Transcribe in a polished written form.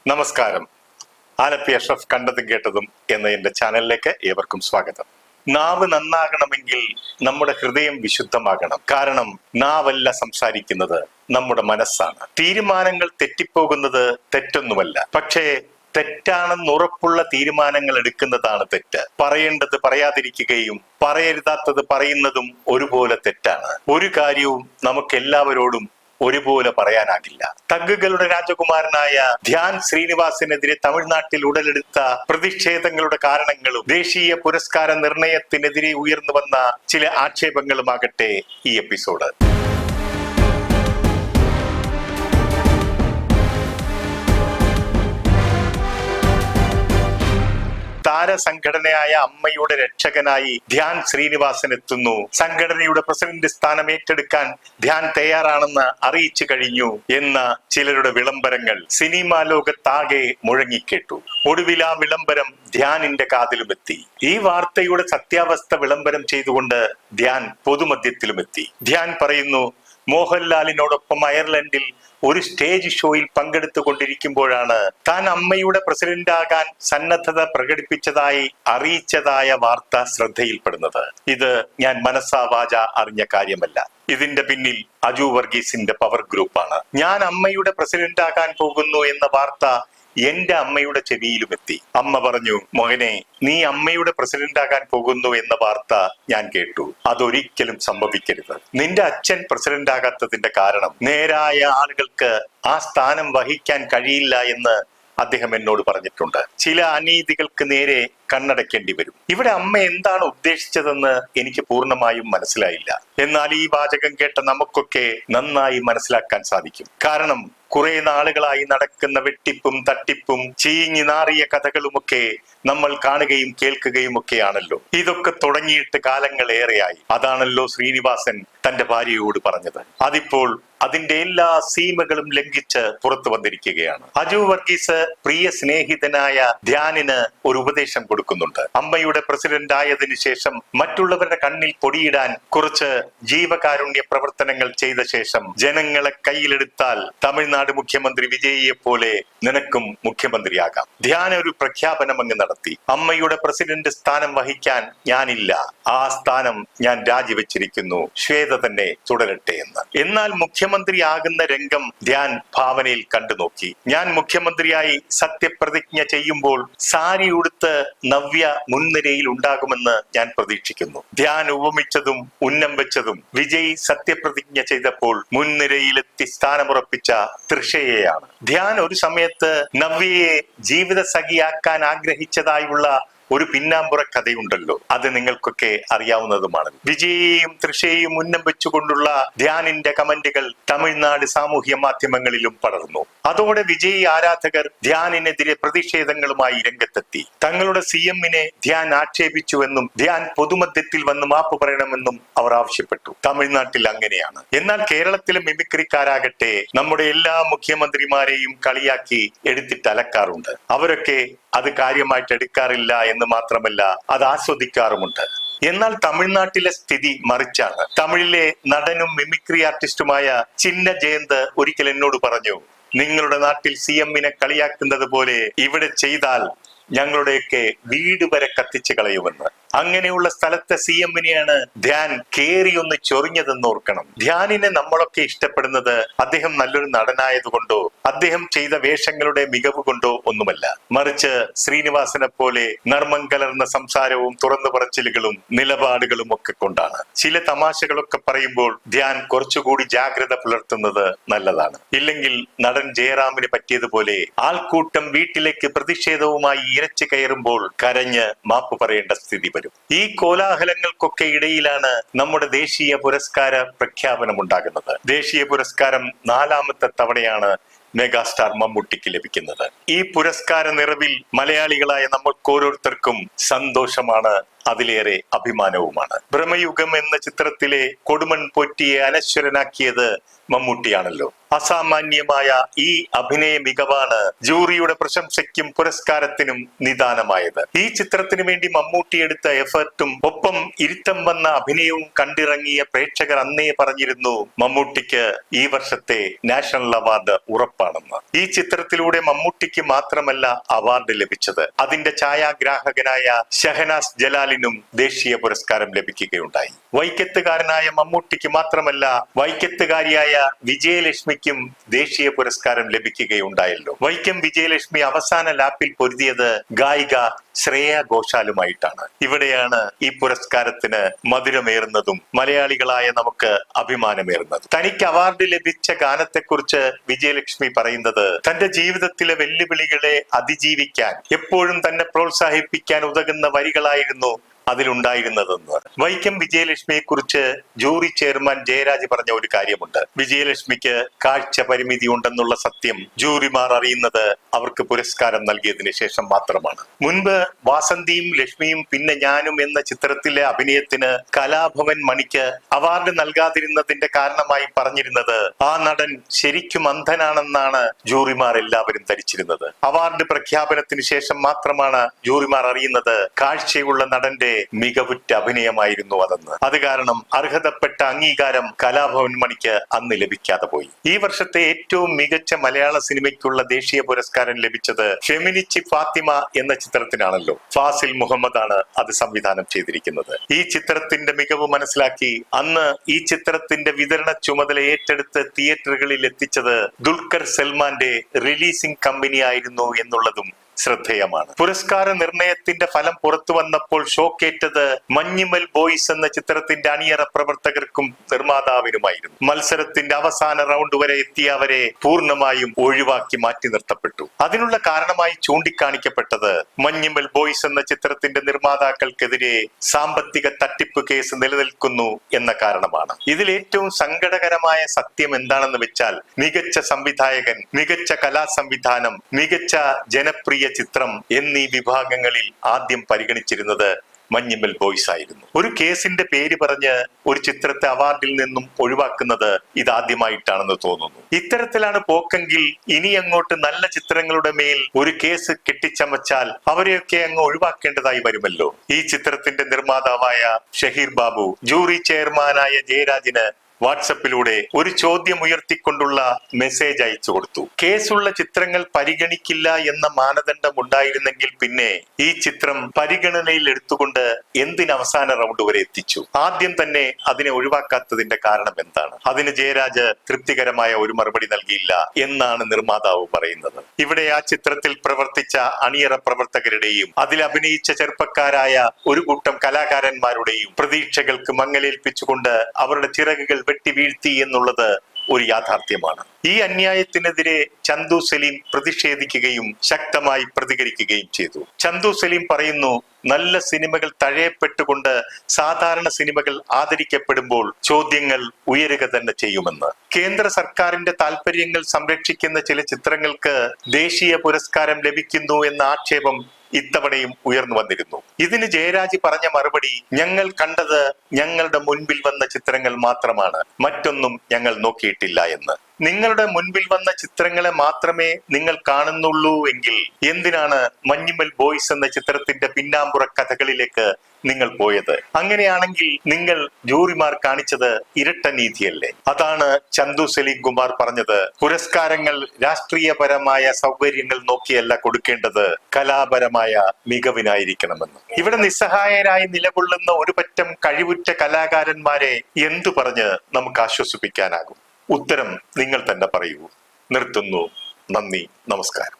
നമസ്കാരം. ആലപ്പി അഷ്റഫ് കണ്ടതും കേട്ടതും എന്ന എന്റെ ചാനലിലേക്ക് ഏവർക്കും സ്വാഗതം. നാവ് നന്നാകണമെങ്കിൽ നമ്മുടെ ഹൃദയം വിശുദ്ധമാകണം. കാരണം നാവല്ല സംസാരിക്കുന്നത്, നമ്മുടെ മനസ്സാണ്. തീരുമാനങ്ങൾ തെറ്റിപ്പോകുന്നത് തെറ്റൊന്നുമല്ല, പക്ഷേ തെറ്റാണെന്ന് ഉറപ്പുള്ള തീരുമാനങ്ങൾ എടുക്കുന്നതാണ് തെറ്റ്. പറയേണ്ടത് പറയാതിരിക്കുകയും പറയരുതാത്തത് പറയുന്നതും ഒരുപോലെ തെറ്റാണ്. ഒരു കാര്യവും നമുക്ക് എല്ലാവരോടും ഒരുപോലെ പറയാനാകില്ല. തഗ്ഗുകളുടെ രാജകുമാരനായ ധ്യാൻ ശ്രീനിവാസനെതിരെ തമിഴ്നാട്ടിൽ ഉടലെടുത്ത പ്രതിഷേധങ്ങളുടെ കാരണങ്ങളും ദേശീയ പുരസ്കാര നിർണയത്തിനെതിരെ ഉയർന്നു വന്ന ചില ആക്ഷേപങ്ങളുമാകട്ടെ ഈ എപ്പിസോഡ്. താരസംഘടനയായ അമ്മയുടെ രക്ഷകനായി ധ്യാൻ ശ്രീനിവാസൻ എത്തുന്നു. സംഘടനയുടെ പ്രസിഡന്റ് സ്ഥാനം ഏറ്റെടുക്കാൻ ധ്യാൻ തയ്യാറാണെന്ന് അറിയിച്ചു കഴിഞ്ഞു എന്ന ചിലരുടെ വിളംബരങ്ങൾ സിനിമാ ലോകത്താകെ മുഴങ്ങിക്കേട്ടു. ഒടുവിൽ ആ വിളംബരം ധ്യാനിന്റെ കാതിലുമെത്തി. ഈ വാർത്തയുടെ സത്യാവസ്ഥ വിളംബരം ചെയ്തുകൊണ്ട് ധ്യാൻ പൊതുമധ്യത്തിലുമെത്തി. ധ്യാൻ പറയുന്നു, മോഹൻലാലിനോടൊപ്പം അയർലൻഡിൽ ഒരു സ്റ്റേജ് ഷോയിൽ പങ്കെടുത്തുകൊണ്ടിരിക്കുമ്പോഴാണ് താൻ അമ്മയുടെ പ്രസിഡന്റ് ആകാൻ സന്നദ്ധത പ്രകടിപ്പിച്ചതായി അറിയിച്ചതായ വാർത്ത ശ്രദ്ധയിൽപ്പെടുന്നത്. ഇത് ഞാൻ മനസ്സാ വാച അറിഞ്ഞ കാര്യമല്ല. ഇതിന്റെ പിന്നിൽ അജു വർഗീസിന്റെ പവർ ഗ്രൂപ്പാണ്. ഞാൻ അമ്മയുടെ പ്രസിഡന്റ് ആകാൻ പോകുന്നു എന്ന വാർത്ത എന്റെ അമ്മയുടെ ചെവിയിലുമെത്തി. അമ്മ പറഞ്ഞു, മകനെ, നീ അമ്മയുടെ പ്രസിഡന്റ് ആകാൻ പോകുന്നു എന്ന വാർത്ത ഞാൻ കേട്ടു. അതൊരിക്കലും സംഭവിക്കരുത്. നിന്റെ അച്ഛൻ പ്രസിഡന്റ് ആകാത്തതിന്റെ കാരണം നേരായ ആളുകൾക്ക് ആ സ്ഥാനം വഹിക്കാൻ കഴിയില്ല എന്ന് അദ്ദേഹം എന്നോട് പറഞ്ഞിട്ടുണ്ട്. ചില അനീതികൾക്ക് നേരെ കണ്ണടയ്ക്കേണ്ടി വരും. ഇവിടെ അമ്മ എന്താണ് ഉദ്ദേശിച്ചതെന്ന് എനിക്ക് പൂർണ്ണമായും മനസ്സിലായില്ല. എന്നാൽ ഈ വാചകം കേട്ട നമുക്കൊക്കെ നന്നായി മനസ്സിലാക്കാൻ സാധിക്കും. കാരണം കുറെ നാളുകളായി നടക്കുന്ന വെട്ടിപ്പും തട്ടിപ്പും ചീഞ്ഞു നാറിയ കഥകളുമൊക്കെ നമ്മൾ കാണുകയും കേൾക്കുകയും ഒക്കെയാണല്ലോ. ഇതൊക്കെ തുടങ്ങിയിട്ട് കാലങ്ങൾ ഏറെയായി. അതാണല്ലോ ശ്രീനിവാസൻ തന്റെ ഭാര്യയോട് പറഞ്ഞത്. അതിപ്പോൾ അതിന്റെ എല്ലാ സീമകളും ലംഘിച്ച് പുറത്തു വന്നിരിക്കുകയാണ്. അജു വർഗീസ് പ്രിയ സ്നേഹിതനായ ധ്യാനിന് ഒരു ഉപദേശം കൊടുക്കുന്നുണ്ട്. അമ്മയുടെ പ്രസിഡന്റ് ആയതിനു ശേഷം മറ്റുള്ളവരുടെ കണ്ണിൽ പൊടിയിടാൻ കുറച്ച് ജീവകാരുണ്യ പ്രവർത്തനങ്ങൾ ചെയ്ത ശേഷം ജനങ്ങളെ കയ്യിലെടുത്താൽ തമിഴ്നാട് മുഖ്യമന്ത്രി വിജയിയെ പോലെ നിനക്കും മുഖ്യമന്ത്രിയാകാം. ധ്യാൻ ഒരു പ്രഖ്യാപനം അങ്ങ് നടത്തി. അമ്മയുടെ പ്രസിഡന്റ് സ്ഥാനം വഹിക്കാൻ ഞാനില്ല, ആ സ്ഥാനം ഞാൻ രാജിവെച്ചിരിക്കുന്നു, ശ്വേത തന്നെ തുടരട്ടെ എന്ന്. എന്നാൽ മുഖ്യമന്ത്രിയാകുന്ന രംഗം ധ്യാൻ ഭാവനയിൽ കണ്ടു നോക്കി. ഞാൻ മുഖ്യമന്ത്രിയായി സത്യപ്രതിജ്ഞ ചെയ്യുമ്പോൾ സാരി ഉടുത്ത് നവ്യ മുൻനിരയിൽ ഉണ്ടാകുമെന്ന് ഞാൻ പ്രതീക്ഷിക്കുന്നു. ധ്യാൻ ഉപമിച്ചതും ഉന്നം വെച്ചതും വിജയ് സത്യപ്രതിജ്ഞ ചെയ്തപ്പോൾ മുൻനിരയിലെത്തി സ്ഥാനമുറപ്പിച്ച തൃഷയെയാണ്. ധ്യാൻ ഒരു സമയത്ത് നവ്യയെ ജീവിത സഖിയാക്കാൻ ആഗ്രഹിച്ചതായുള്ള ഒരു പിന്നാമ്പുറ കഥയുണ്ടല്ലോ, അത് നിങ്ങൾക്കൊക്കെ അറിയാവുന്നതുമാണ്. വിജയെയും തൃഷയെയും ഉന്നം വെച്ചുകൊണ്ടുള്ള ധ്യാനിന്റെ കമന്റുകൾ തമിഴ്നാട് സാമൂഹ്യ മാധ്യമങ്ങളിലും പടർന്നു. അതോടെ വിജയ് ആരാധകർ ധ്യാനിനെതിരെ പ്രതിഷേധങ്ങളുമായി രംഗത്തെത്തി. തങ്ങളുടെ CM-നെ ധ്യാൻ ആക്ഷേപിച്ചുവെന്നും ധ്യാൻ പൊതുമധ്യത്തിൽ വന്ന് മാപ്പ് പറയണമെന്നും അവർ ആവശ്യപ്പെട്ടു. തമിഴ്നാട്ടിൽ അങ്ങനെയാണ്. എന്നാൽ കേരളത്തിലെ മിമിക്രിക്കാരാകട്ടെ നമ്മുടെ എല്ലാ മുഖ്യമന്ത്രിമാരെയും കളിയാക്കി എടുത്തിട്ട് അലക്കാറുണ്ട്. അവരൊക്കെ അത് കാര്യമായിട്ട് എടുക്കാറില്ല എന്ന് മാത്രമല്ല, അത് ആസ്വദിക്കാറുമുണ്ട്. എന്നാൽ തമിഴ്നാട്ടിലെ സ്ഥിതി മറിച്ചാണ്. തമിഴിലെ നടനും മിമിക്രി ആർട്ടിസ്റ്റുമായ ചിന്ന ജയന്ത് ഒരിക്കൽ എന്നോട് പറഞ്ഞു, നിങ്ങളുടെ നാട്ടിൽ CM-നെ കളിയാക്കുന്നത് പോലെ ഇവിടെ ചെയ്താൽ ഞങ്ങളുടെയൊക്കെ വീട് വരെ കത്തിച്ചു കളയുമെന്ന്. അങ്ങനെയുള്ള സ്ഥലത്തെ CM-നെയാണ് ധ്യാൻ കേറിയൊന്ന് ചൊറിഞ്ഞതെന്ന് ഓർക്കണം. ധ്യാനിനെ നമ്മളൊക്കെ ഇഷ്ടപ്പെടുന്നത് അദ്ദേഹം നല്ലൊരു നടനായതുകൊണ്ടോ അദ്ദേഹം ചെയ്ത വേഷങ്ങളുടെ മികവ് കൊണ്ടോ ഒന്നുമല്ല, മറിച്ച് ശ്രീനിവാസനെ പോലെ നർമ്മം കലർന്ന സംസാരവും തുറന്നു പറച്ചിലുകളും നിലപാടുകളും ഒക്കെ കൊണ്ടാണ്. ചില തമാശകളൊക്കെ പറയുമ്പോൾ ധ്യാൻ കുറച്ചുകൂടി ജാഗ്രത പുലർത്തുന്നത് നല്ലതാണ്. ഇല്ലെങ്കിൽ നടൻ ജയറാമിന് പറ്റിയതുപോലെ ആൾക്കൂട്ടം വീട്ടിലേക്ക് പ്രതിഷേധവുമായി ഇരച്ചു കയറുമ്പോൾ കരഞ്ഞ് മാപ്പ് പറയേണ്ട സ്ഥിതി വരും. ഈ കോലാഹലങ്ങൾക്കൊക്കെ ഇടയിലാണ് നമ്മുടെ ദേശീയ പുരസ്കാര പ്രഖ്യാപനം ഉണ്ടാകുന്നത്. ദേശീയ പുരസ്കാരം 4ാമത്തെ തവണയാണ് മെഗാസ്റ്റാർ മമ്മൂട്ടിക്ക് ലഭിക്കുന്നത്. ഈ പുരസ്കാര നിറവിൽ മലയാളികളായ നമ്മൾക്ക് ഓരോരുത്തർക്കും സന്തോഷമാണ്, അതിലേറെ അഭിമാനവുമാണ്. ഭ്രമയുഗം എന്ന ചിത്രത്തിലെ കൊടുമൺ പോറ്റിയെ അനശ്വരനാക്കിയത് മമ്മൂട്ടിയാണല്ലോ. അസാമാന്യമായ ഈ അഭിനയ മികവാണ് ജൂറിയുടെ പ്രശംസയ്ക്കും പുരസ്കാരത്തിനും നിദാനമായത്. ഈ ചിത്രത്തിന് വേണ്ടി മമ്മൂട്ടി എടുത്ത എഫർട്ടും ഒപ്പം ഇരുത്തം വന്ന അഭിനയവും കണ്ടിറങ്ങിയ പ്രേക്ഷകർ അന്നേ പറഞ്ഞിരുന്നു മമ്മൂട്ടിക്ക് ഈ വർഷത്തെ നാഷണൽ അവാർഡ് ഉറപ്പാണെന്ന്. ഈ ചിത്രത്തിലൂടെ മമ്മൂട്ടിക്ക് മാത്രമല്ല അവാർഡ് ലഭിച്ചത്, അതിന്റെ ഛായാഗ്രാഹകനായ ഷഹനാസ് ജലാലിനും ദേശീയ പുരസ്കാരം ലഭിക്കുകയുണ്ടായി. വൈക്കത്തുകാരനായ മമ്മൂട്ടിക്ക് മാത്രമല്ല വൈക്കത്തുകാരിയായ വിജയലക്ഷ്മിക്കും ദേശീയ പുരസ്കാരം ലഭിക്കുകയുണ്ടായല്ലോ. വൈക്കം വിജയലക്ഷ്മി അവസാന ലാപ്പിൽ പൊരുതിയത് ഗായിക ശ്രേയ ഘോഷാലുമായിട്ടാണ്. ഇവിടെയാണ് ഈ പുരസ്കാരത്തിന് മധുരമേറുന്നതും മലയാളികളായ നമുക്ക് അഭിമാനമേറുന്നതും. തനിക്ക് അവാർഡ് ലഭിച്ച ഗാനത്തെക്കുറിച്ച് വിജയലക്ഷ്മി പറയുന്നത്, തന്റെ ജീവിതത്തിലെ വെല്ലുവിളികളെ അതിജീവിക്കാൻ എപ്പോഴും തന്നെ പ്രോത്സാഹിപ്പിക്കാൻ ഉതകുന്ന വരികളായിരുന്നു അതിലുണ്ടായിരുന്നതെന്ന്. വൈക്കം വിജയലക്ഷ്മിയെ കുറിച്ച് ജൂറി ചെയർമാൻ ജയരാജ് പറഞ്ഞ ഒരു കാര്യമുണ്ട്. വിജയലക്ഷ്മിക്ക് കാഴ്ച പരിമിതി ഉണ്ടെന്നുള്ള സത്യം ജൂറിമാർ അറിയുന്നത് അവർക്ക് പുരസ്കാരം നൽകിയതിനു ശേഷം മാത്രമാണ്. മുൻപ് വാസന്തിയും ലക്ഷ്മിയും പിന്നെ ഞാനും എന്ന ചിത്രത്തിലെ അഭിനയത്തിന് കലാഭവൻ മണിക്ക് അവാർഡ് നൽകാതിരുന്നതിന്റെ കാരണമായി പറഞ്ഞിരുന്നത് ആ നടൻ ശരിക്കും അന്ധനാണെന്നാണ് ജൂറിമാർ എല്ലാവരും ധരിച്ചിരുന്നത്. അവാർഡ് പ്രഖ്യാപനത്തിന് ശേഷം മാത്രമാണ് ജൂറിമാർ അറിയുന്നത് കാഴ്ചയുള്ള നടന്റെ മികവുറ്റ അഭിനയമായിരുന്നു അതെന്ന്. അത് കാരണം അർഹതപ്പെട്ട അംഗീകാരം കലാഭവൻ മണിക്ക് അന്ന് ലഭിക്കാതെ പോയി. ഈ വർഷത്തെ ഏറ്റവും മികച്ച മലയാള സിനിമയ്ക്കുള്ള ദേശീയ പുരസ്കാരം ലഭിച്ചത് ഫെമിനിച്ചി ഫാത്തിമ എന്ന ചിത്രത്തിനാണല്ലോ. ഫാസിൽ മുഹമ്മദ് ആണ് അത് സംവിധാനം ചെയ്തിരിക്കുന്നത്. ഈ ചിത്രത്തിന്റെ മികവ് മനസ്സിലാക്കി അന്ന് ഈ ചിത്രത്തിന്റെ വിതരണ ചുമതല ഏറ്റെടുത്ത് തിയേറ്ററുകളിൽ എത്തിച്ചത് ദുൽഖർ സൽമാന്റെ റിലീസിംഗ് കമ്പനി ആയിരുന്നു എന്നുള്ളതും ശ്രദ്ധേയമാണ്. പുരസ്കാര നിർണയത്തിന്റെ ഫലം പുറത്തു വന്നപ്പോൾ ഷോക്കേറ്റത് മഞ്ഞുമൽ ബോയ്സ് എന്ന ചിത്രത്തിന്റെ അണിയറ പ്രവർത്തകർക്കും നിർമ്മാതാവിനുമായിരുന്നു. മത്സരത്തിന്റെ അവസാന റൗണ്ട് വരെ എത്തിയ അവരെ പൂർണ്ണമായും ഒഴിവാക്കി മാറ്റി നിർത്തപ്പെട്ടു. അതിനുള്ള കാരണമായി ചൂണ്ടിക്കാണിക്കപ്പെട്ടത് മഞ്ഞുമൽ ബോയ്സ് എന്ന ചിത്രത്തിന്റെ നിർമ്മാതാക്കൾക്കെതിരെ സാമ്പത്തിക തട്ടിപ്പ് കേസ് നിലനിൽക്കുന്നു എന്ന കാരണമാണ്. ഇതിൽ ഏറ്റവും സങ്കടകരമായ സത്യം എന്താണെന്ന് വെച്ചാൽ, മികച്ച സംവിധായകൻ, മികച്ച കലാസംവിധാനം, മികച്ച ജനപ്രിയ ചിത്രം എന്നീ വിഭാഗങ്ങളിൽ ആദ്യം പരിഗണിച്ചിരുന്നത് മഞ്ഞുമൽ ബോയ്സ് ആയിരുന്നു. ഒരു കേസിന്റെ പേര് പറഞ്ഞ് ഒരു ചിത്രത്തെ അവാർഡിൽ നിന്നും ഒഴിവാക്കുന്നത് ഇതാദ്യമായിട്ടാണെന്ന് തോന്നുന്നു. ഇത്തരത്തിലാണ് പോക്കെങ്കിൽ ഇനി അങ്ങോട്ട് നല്ല ചിത്രങ്ങളുടെ മേൽ ഒരു കേസ് കെട്ടിച്ചമച്ചാൽ അവരെയൊക്കെ അങ്ങ് ഒഴിവാക്കേണ്ടതായി വരുമല്ലോ. ഈ ചിത്രത്തിന്റെ നിർമ്മാതാവായ ഷഹീർ ബാബു ജൂറി ചെയർമാനായ ജയരാജിന് വാട്സപ്പിലൂടെ ഒരു ചോദ്യം ഉയർത്തിക്കൊണ്ടുള്ള മെസ്സേജ് അയച്ചു കൊടുത്തു. കേസുള്ള ചിത്രങ്ങൾ പരിഗണിക്കില്ല എന്ന മാനദണ്ഡം ഉണ്ടായിരുന്നെങ്കിൽ പിന്നെ ഈ ചിത്രം പരിഗണനയിൽ എടുത്തുകൊണ്ട് എന്തിന് അവസാന റൗണ്ട് വരെ എത്തിച്ചു? ആദ്യം തന്നെ അതിനെ ഒഴിവാക്കാത്തതിന്റെ കാരണം എന്താണ്? അതിന് ജയരാജ് തൃപ്തികരമായ ഒരു മറുപടി നൽകിയില്ല എന്നാണ് നിർമ്മാതാവ് പറയുന്നത്. ഇവിടെ ആ ചിത്രത്തിൽ പ്രവർത്തിച്ച അണിയറ പ്രവർത്തകരുടെയും അതിൽ അഭിനയിച്ച ചെറുപ്പക്കാരായ ഒരു കൂട്ടം കലാകാരന്മാരുടെയും പ്രതീക്ഷകൾക്ക് മങ്ങലേൽപ്പിച്ചുകൊണ്ട് അവരുടെ ചിറകുകൾ വെട്ടി വീഴ്ത്തി എന്നുള്ളത് ഒരു യാഥാർത്ഥ്യമാണ്. ഈ അന്യായത്തിനെതിരെ ചന്തു സലീം പ്രതിഷേധിക്കുകയും ശക്തമായി പ്രതികരിക്കുകയും ചെയ്തു. ചന്തു സലീം പറയുന്നു, നല്ല സിനിമകൾ തഴയപ്പെട്ടുകൊണ്ട് സാധാരണ സിനിമകൾ ആദരിക്കപ്പെടുമ്പോൾ ചോദ്യങ്ങൾ ഉയരുക തന്നെ ചെയ്യുമെന്ന്. കേന്ദ്ര സർക്കാരിന്റെ താല്പര്യങ്ങൾ സംരക്ഷിക്കുന്ന ചില ചിത്രങ്ങൾക്ക് ദേശീയ പുരസ്കാരം ലഭിക്കുന്നു എന്ന ആക്ഷേപം ഇത്തവണയും ഉയർന്നു വന്നിരുന്നു. ഇതിന് ജയരാജ് പറഞ്ഞ മറുപടി, ഞങ്ങൾ കണ്ടത് ഞങ്ങളുടെ മുൻപിൽ വന്ന ചിത്രങ്ങൾ മാത്രമാണ്, മറ്റൊന്നും ഞങ്ങൾ നോക്കിയിട്ടില്ല എന്ന്. നിങ്ങളുടെ മുൻപിൽ വന്ന ചിത്രങ്ങളെ മാത്രമേ നിങ്ങൾ കാണുന്നുള്ളൂ എങ്കിൽ എന്തിനാണ് മഞ്ഞുമൽ ബോയ്സ് എന്ന ചിത്രത്തിന്റെ പിന്നാമ്പുറ കഥകളിലേക്ക് നിങ്ങൾ പോയത്? അങ്ങനെയാണെങ്കിൽ നിങ്ങൾ ജൂറിമാർ കാണിച്ചത് ഇരട്ട നീതിയല്ലേ? അതാണ് ചന്തു സലീം കുമാർ പറഞ്ഞത്. പുരസ്കാരങ്ങൾ രാഷ്ട്രീയപരമായ സൗകര്യങ്ങൾ നോക്കിയല്ല കൊടുക്കേണ്ടത്, കലാപരമായ മികവിനായിരിക്കണമെന്ന്. ഇവിടെ നിസ്സഹായരായി നിലകൊള്ളുന്ന ഒരു പറ്റം കഴിവുറ്റ കലാകാരന്മാരെ എന്തു പറഞ്ഞ് നമുക്ക് ആശ്വസിപ്പിക്കാനാകും? ഉത്തരം നിങ്ങൾ തന്നെ പറയൂ. നിർത്തുന്നു. നന്ദി, നമസ്കാരം.